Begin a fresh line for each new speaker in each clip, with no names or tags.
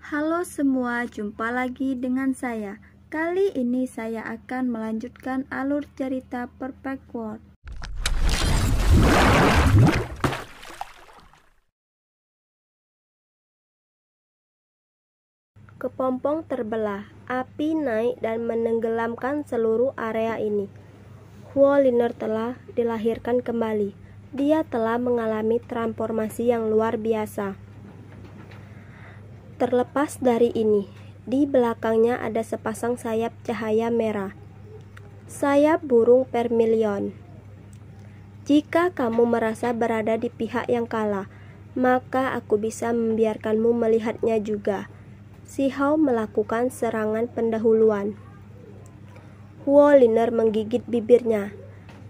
Halo semua, jumpa lagi dengan saya. Kali ini saya akan melanjutkan alur cerita Perfect World.
Kepompong terbelah, api naik dan menenggelamkan seluruh area ini. Huoliner telah dilahirkan kembali. Dia telah mengalami transformasi yang luar biasa. Terlepas dari ini, di belakangnya ada sepasang sayap cahaya merah. Sayap burung vermilion. Jika kamu merasa berada di pihak yang kalah, maka aku bisa membiarkanmu melihatnya juga. Shihao melakukan serangan pendahuluan. Huoliner menggigit bibirnya,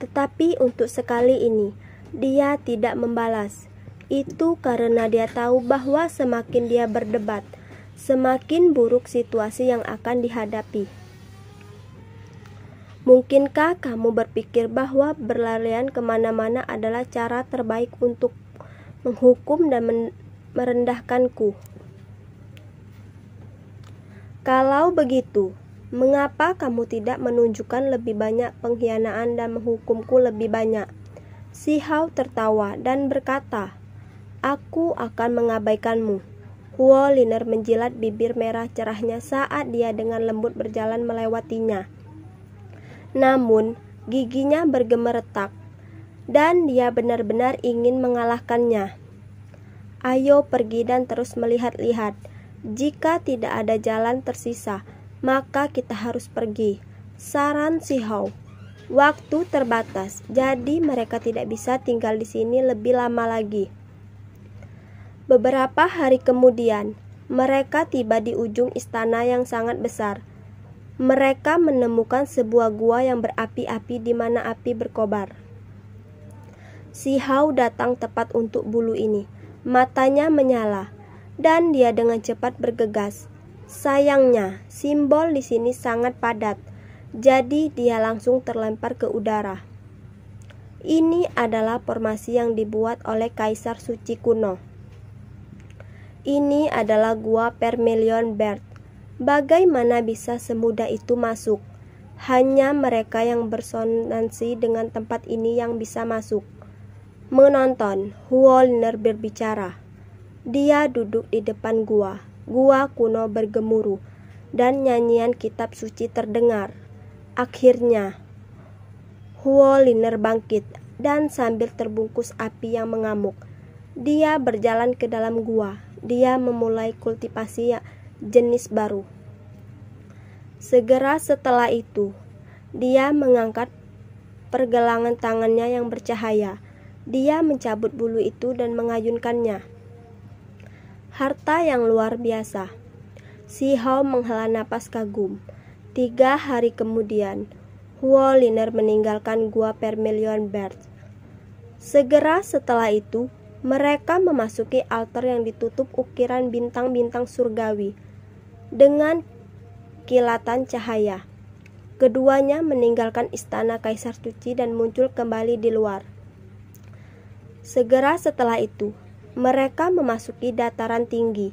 tetapi untuk sekali ini, dia tidak membalas. Itu karena dia tahu bahwa semakin dia berdebat, semakin buruk situasi yang akan dihadapi. Mungkinkah kamu berpikir bahwa berlarian kemana-mana adalah cara terbaik untuk menghukum dan merendahkanku? Kalau begitu, mengapa kamu tidak menunjukkan lebih banyak pengkhianatan dan menghukumku lebih banyak? Shihao tertawa dan berkata, "Aku akan mengabaikanmu." Huoliner menjilat bibir merah cerahnya saat dia dengan lembut berjalan melewatinya. Namun, giginya bergemeretak, dan dia benar-benar ingin mengalahkannya. Ayo pergi dan terus melihat-lihat. Jika tidak ada jalan tersisa, maka kita harus pergi, saran Shihao. Waktu terbatas, jadi mereka tidak bisa tinggal di sini lebih lama lagi. Beberapa hari kemudian, mereka tiba di ujung istana yang sangat besar. Mereka menemukan sebuah gua yang berapi-api di mana api berkobar. Shihao datang tepat untuk bulu ini. Matanya menyala, dan dia dengan cepat bergegas. Sayangnya, simbol di sini sangat padat, jadi dia langsung terlempar ke udara. Ini adalah formasi yang dibuat oleh Kaisar Suci kuno. Ini adalah gua Vermilion Bird. Bagaimana bisa semudah itu masuk? Hanya mereka yang bersonansi dengan tempat ini yang bisa masuk. Menonton, Huoliner berbicara. Dia duduk di depan gua. Gua kuno bergemuruh, dan nyanyian kitab suci terdengar. Akhirnya, Huoliner bangkit, dan sambil terbungkus api yang mengamuk, dia berjalan ke dalam gua. Dia memulai kultivasi jenis baru. Segera setelah itu, dia mengangkat pergelangan tangannya yang bercahaya. Dia mencabut bulu itu dan mengayunkannya. Harta yang luar biasa. Shihao menghela napas kagum. 3 hari kemudian, Huoliner meninggalkan gua Vermilion Bird. Segera setelah itu, mereka memasuki altar yang ditutup ukiran bintang-bintang surgawi dengan kilatan cahaya. Keduanya meninggalkan istana Kaisar Suci dan muncul kembali di luar. Segera setelah itu, mereka memasuki dataran tinggi.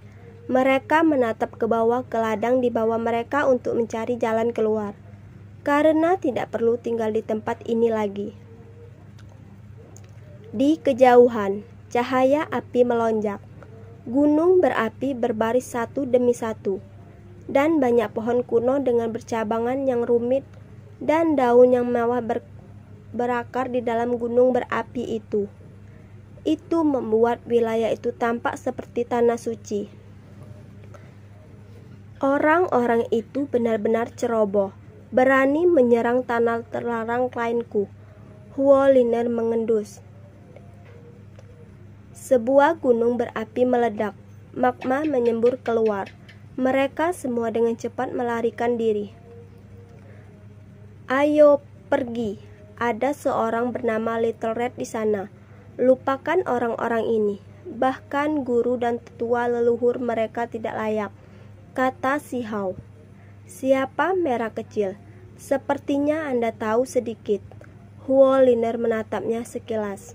Mereka menatap ke bawah ke ladang di bawah mereka untuk mencari jalan keluar, karena tidak perlu tinggal di tempat ini lagi. Di kejauhan, cahaya api melonjak. Gunung berapi berbaris satu demi satu, dan banyak pohon kuno dengan bercabangan yang rumit dan daun yang mewah berakar di dalam gunung berapi itu. Itu membuat wilayah itu tampak seperti tanah suci. Orang-orang itu benar-benar ceroboh, berani menyerang tanah terlarang lainku. Huoliner mengendus. Sebuah gunung berapi meledak, magma menyembur keluar. Mereka semua dengan cepat melarikan diri. Ayo pergi, ada seorang bernama Little Red di sana. Lupakan orang-orang ini, bahkan guru dan tetua leluhur mereka tidak layak, kata Shihao. Siapa merah kecil? Sepertinya Anda tahu sedikit. Huoliner menatapnya sekilas.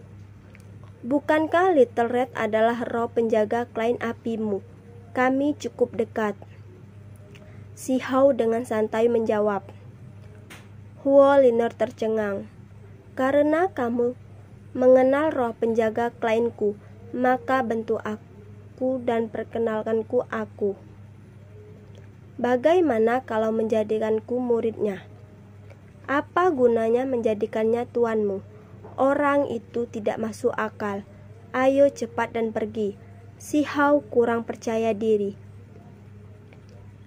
Bukankah Little Red adalah roh penjaga klaim apimu? Kami cukup dekat. Si Hao dengan santai menjawab. Huo Liner tercengang. Karena kamu mengenal roh penjaga klienku, maka bentuk aku dan perkenalkanku aku. Bagaimana kalau menjadikanku muridnya? Apa gunanya menjadikannya tuanmu? Orang itu tidak masuk akal. Ayo cepat dan pergi. Si Hao kurang percaya diri.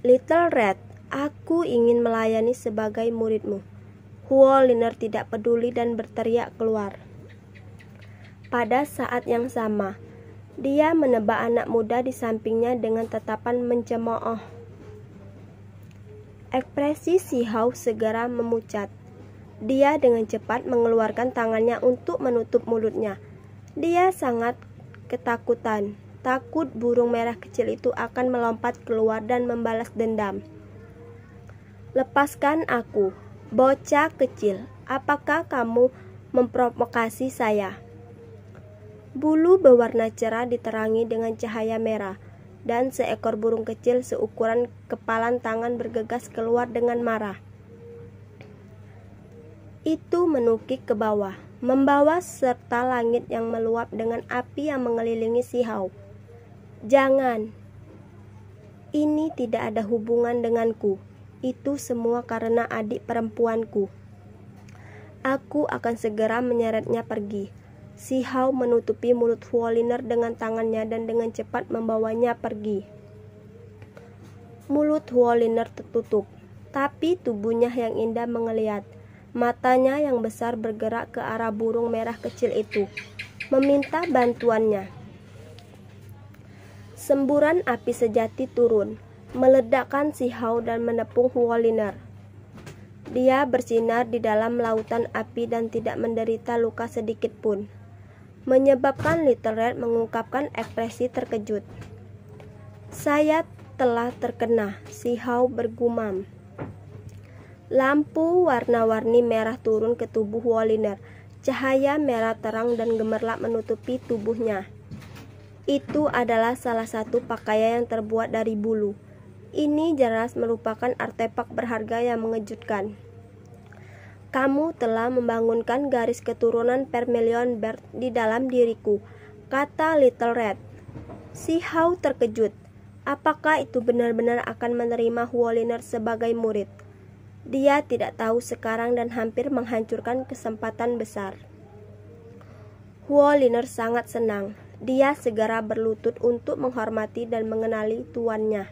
Little Red, aku ingin melayani sebagai muridmu. Huo Liner tidak peduli dan berteriak keluar. Pada saat yang sama, dia menebak anak muda di sampingnya dengan tatapan mencemooh. Ekspresi si Hao segera memucat. Dia dengan cepat mengeluarkan tangannya untuk menutup mulutnya. Dia sangat ketakutan. Takut burung merah kecil itu akan melompat keluar dan membalas dendam. Lepaskan aku, bocah kecil. Apakah kamu memprovokasi saya? Bulu berwarna cerah diterangi dengan cahaya merah, dan seekor burung kecil seukuran kepalan tangan bergegas keluar dengan marah. Itu menukik ke bawah, membawa serta langit yang meluap dengan api yang mengelilingi si Hao. Jangan, ini tidak ada hubungan denganku. Itu semua karena adik perempuanku. Aku akan segera menyeretnya pergi. Si Hao menutupi mulut Huo Liner dengan tangannya dan dengan cepat membawanya pergi. Mulut Huo Liner tertutup, tapi tubuhnya yang indah mengeliat. Matanya yang besar bergerak ke arah burung merah kecil itu, meminta bantuannya. Semburan api sejati turun, meledakkan si Hao dan menepung Huo Liner. Dia bersinar di dalam lautan api dan tidak menderita luka sedikit pun, menyebabkan Little Red mengungkapkan ekspresi terkejut. Saya telah terkena, si Hao bergumam. Lampu warna-warni merah turun ke tubuh Huo Liner. Cahaya merah terang dan gemerlap menutupi tubuhnya. Itu adalah salah satu pakaian yang terbuat dari bulu. Ini jelas merupakan artefak berharga yang mengejutkan. Kamu telah membangunkan garis keturunan Vermilion Bird di dalam diriku, kata Little Red. Si Hao terkejut. Apakah itu benar-benar akan menerima Huo Liner sebagai murid? Dia tidak tahu sekarang dan hampir menghancurkan kesempatan besar. Huo Liner sangat senang. Dia segera berlutut untuk menghormati dan mengenali tuannya.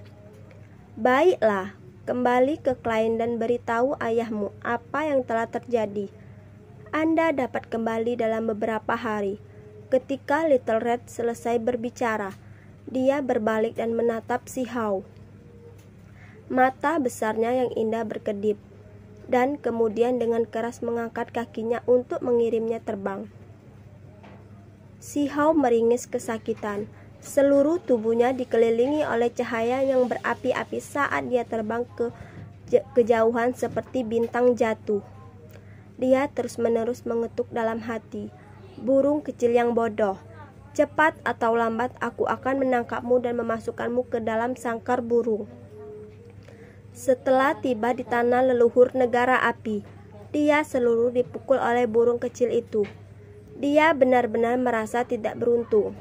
Baiklah, kembali ke klien dan beritahu ayahmu apa yang telah terjadi. Anda dapat kembali dalam beberapa hari. Ketika Little Red selesai berbicara, dia berbalik dan menatap si Hao. Mata besarnya yang indah berkedip, dan kemudian dengan keras mengangkat kakinya untuk mengirimnya terbang. Si Hao meringis kesakitan. Seluruh tubuhnya dikelilingi oleh cahaya yang berapi-api saat dia terbang ke kejauhan seperti bintang jatuh. Dia terus-menerus mengetuk dalam hati. Burung kecil yang bodoh, cepat atau lambat aku akan menangkapmu dan memasukkanmu ke dalam sangkar burung. Setelah tiba di tanah leluhur negara api, dia seluruh dipukul oleh burung kecil itu. Dia benar-benar merasa tidak beruntung.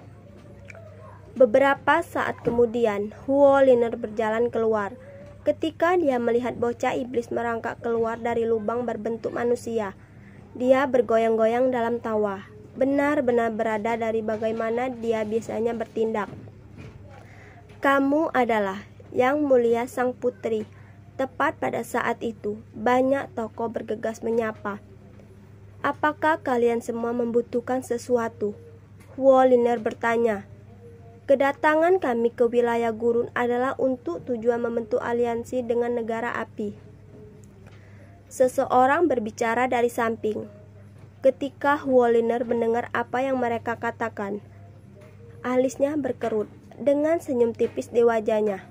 Beberapa saat kemudian, Huo Liner berjalan keluar. Ketika dia melihat bocah iblis merangkak keluar dari lubang berbentuk manusia, dia bergoyang-goyang dalam tawa. Benar-benar berada dari bagaimana dia biasanya bertindak. Kamu adalah Yang Mulia Sang Putri. Tepat pada saat itu, banyak tokoh bergegas menyapa. Apakah kalian semua membutuhkan sesuatu? Huo Liner bertanya. Kedatangan kami ke wilayah gurun adalah untuk tujuan membentuk aliansi dengan negara api. Seseorang berbicara dari samping. Ketika Huo Liner mendengar apa yang mereka katakan, alisnya berkerut dengan senyum tipis di wajahnya.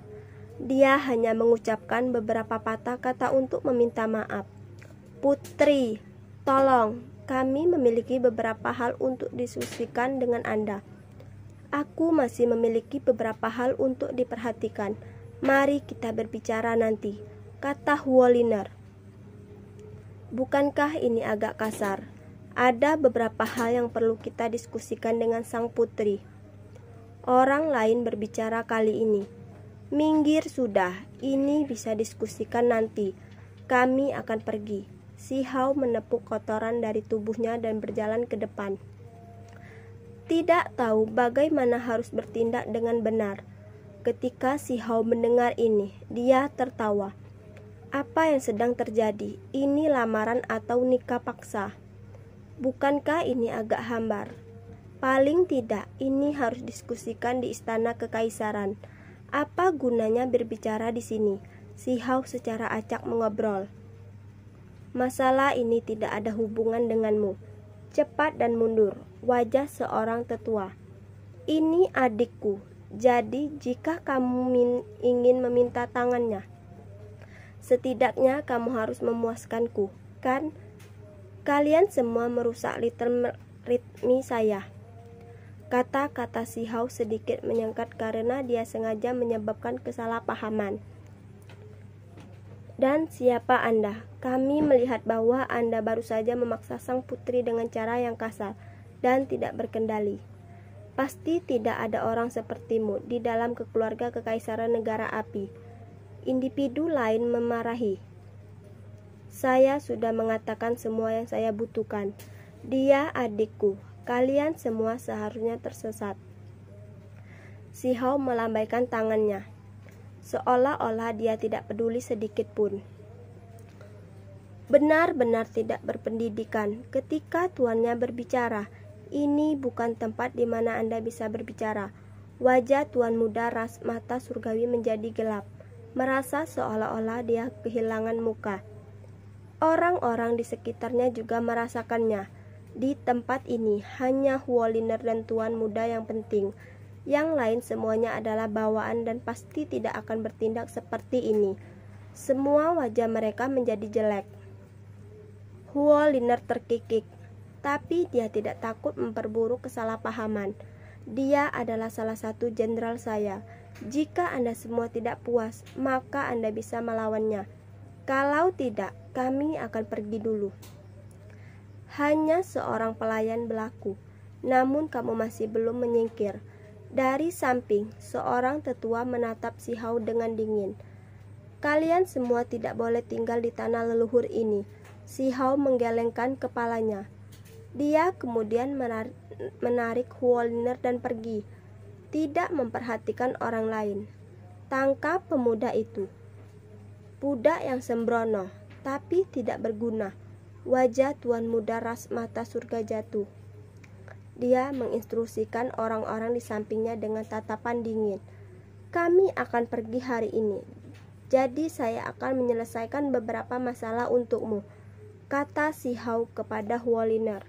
Dia hanya mengucapkan beberapa patah kata untuk meminta maaf. Putri, tolong, kami memiliki beberapa hal untuk diskusikan dengan Anda. Aku masih memiliki beberapa hal untuk diperhatikan. Mari kita berbicara nanti, kata Huoliner. Bukankah ini agak kasar? Ada beberapa hal yang perlu kita diskusikan dengan sang putri. Orang lain berbicara kali ini. Minggir sudah, ini bisa diskusikan nanti. Kami akan pergi. Si Hao menepuk kotoran dari tubuhnya dan berjalan ke depan. Tidak tahu bagaimana harus bertindak dengan benar. Ketika si Hao mendengar ini, dia tertawa. Apa yang sedang terjadi? Ini lamaran atau nikah paksa? Bukankah ini agak hambar? Paling tidak, ini harus diskusikan di istana kekaisaran. Apa gunanya berbicara di sini? Si Hao secara acak mengobrol. Masalah ini tidak ada hubungan denganmu. Cepat dan mundur. Wajah seorang tetua. Ini adikku. Jadi jika kamu ingin meminta tangannya, setidaknya kamu harus memuaskanku, kan? Kalian semua merusak ritme saya. Kata-kata si Hao sedikit menyengkat karena dia sengaja menyebabkan kesalahpahaman. Dan siapa Anda? Kami melihat bahwa Anda baru saja memaksa sang putri dengan cara yang kasar dan tidak berkendali. Pasti tidak ada orang sepertimu di dalam keluarga kekaisaran negara api. Individu lain memarahi. Saya sudah mengatakan semua yang saya butuhkan. Dia adikku. Kalian semua seharusnya tersesat. Si Hao melambaikan tangannya, seolah-olah dia tidak peduli sedikit pun. Benar-benar tidak berpendidikan. Ketika tuannya berbicara, ini bukan tempat di mana Anda bisa berbicara. Wajah tuan muda ras mata surgawi menjadi gelap, merasa seolah-olah dia kehilangan muka. Orang-orang di sekitarnya juga merasakannya. Di tempat ini hanya Huoliner dan tuan muda yang penting. Yang lain semuanya adalah bawaan dan pasti tidak akan bertindak seperti ini. Semua wajah mereka menjadi jelek. Huoliner terkikik. Tapi dia tidak takut memperburuk kesalahpahaman. Dia adalah salah satu jenderal saya. Jika Anda semua tidak puas, maka Anda bisa melawannya. Kalau tidak, kami akan pergi dulu. Hanya seorang pelayan berlaku, namun kamu masih belum menyingkir. Dari samping, seorang tetua menatap si Hao dengan dingin. Kalian semua tidak boleh tinggal di tanah leluhur ini. Si Hao menggelengkan kepalanya. Dia kemudian menarik Huoliner dan pergi, tidak memperhatikan orang lain. Tangkap pemuda itu. Budak yang sembrono, tapi tidak berguna. Wajah tuan muda ras mata surga jatuh. Dia menginstruksikan orang-orang di sampingnya dengan tatapan dingin. Kami akan pergi hari ini, jadi saya akan menyelesaikan beberapa masalah untukmu, kata si Hao kepada Huoliner.